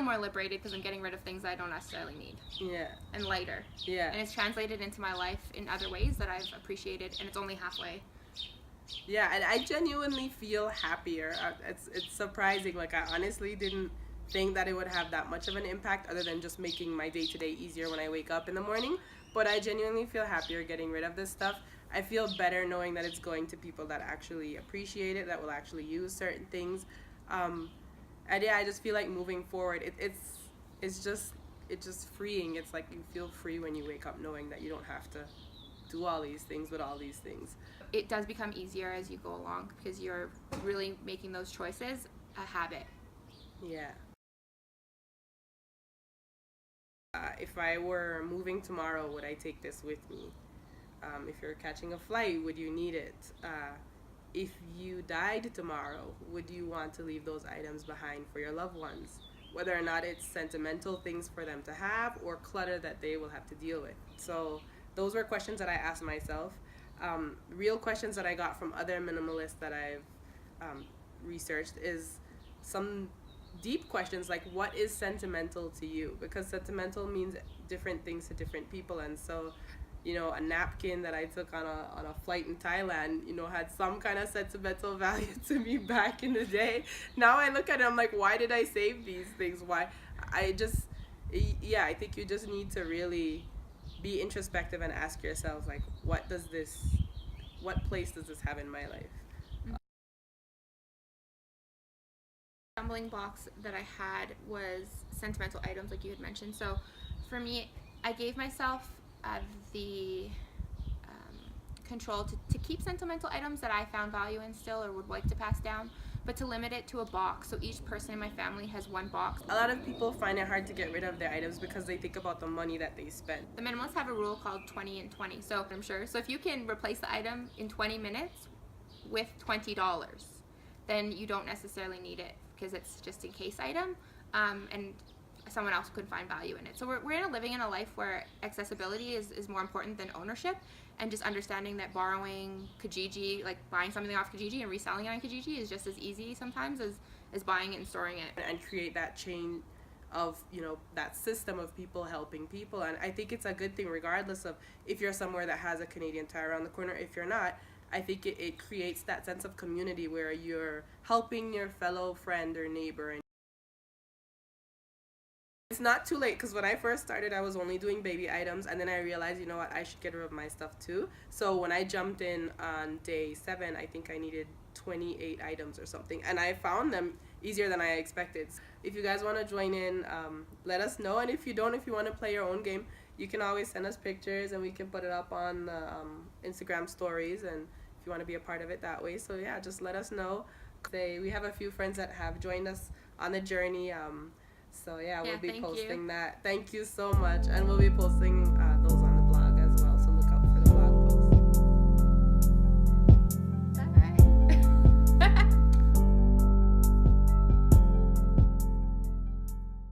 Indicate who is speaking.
Speaker 1: more liberated because I'm getting rid of things that I don't necessarily need.
Speaker 2: Yeah.
Speaker 1: And lighter.
Speaker 2: Yeah.
Speaker 1: And it's translated into my life in other ways that I've appreciated, and it's only halfway.
Speaker 2: Yeah, and I genuinely feel happier. It's surprising. Like, I honestly didn't think that it would have that much of an impact other than just making my day-to-day easier when I wake up in the morning. But I genuinely feel happier getting rid of this stuff. I feel better knowing that it's going to people that actually appreciate it, that will actually use certain things. And yeah, I just feel like moving forward, it's just freeing. It's like you feel free when you wake up knowing that you don't have to do all these things with all these things.
Speaker 1: It does become easier as you go along because you're really making those choices a habit.
Speaker 2: Yeah. If I were moving tomorrow, would I take this with me? If you're catching a flight, would you need it? If you died tomorrow, would you want to leave those items behind for your loved ones? Whether or not it's sentimental things for them to have or clutter that they will have to deal with. So those were questions that I asked myself. Real questions that I got from other minimalists that I've researched is some deep questions like, what is sentimental to you? Because sentimental means different things to different people. And so, you know, a napkin that I took on a flight in Thailand, you know, had some kind of sentimental value to me back in the day. Now I look at it, I'm like, why did I save these things? Why? I think you just need to really be introspective and ask yourself, like, what place does this have in my life?
Speaker 1: Stumbling blocks that I had was sentimental items, like you had mentioned. So for me, I gave myself the control to keep sentimental items that I found value in still or would like to pass down, but to limit it to a box. So each person in my family has one box.
Speaker 2: A lot of people find it hard to get rid of their items because they think about the money that they spend.
Speaker 1: The minimalists have a rule called 20 and 20. So I'm sure. So if you can replace the item in 20 minutes with $20, then you don't necessarily need it because it's just in case item, and someone else could find value in it. So we're living in a life where accessibility is more important than ownership, and just understanding that borrowing Kijiji, like buying something off Kijiji and reselling it on Kijiji, is just as easy sometimes as buying it and storing it.
Speaker 2: And create that chain of, you know, that system of people helping people. And I think it's a good thing regardless of if you're somewhere that has a Canadian Tire around the corner. If you're not, I think it creates that sense of community where you're helping your fellow friend or neighbor. And it's not too late, because when I first started, I was only doing baby items, and then I realized, you know what, I should get rid of my stuff too. So when I jumped in on day 7, I think I needed 28 items or something, and I found them easier than I expected. If you guys want to join in, let us know, and if you don't, if you want to play your own game, you can always send us pictures and we can put it up on Instagram stories, and if you want to be a part of it that way. So yeah, just let us know. We have a few friends that have joined us on the journey, so yeah, we'll be posting that. Thank you so much, and we'll be posting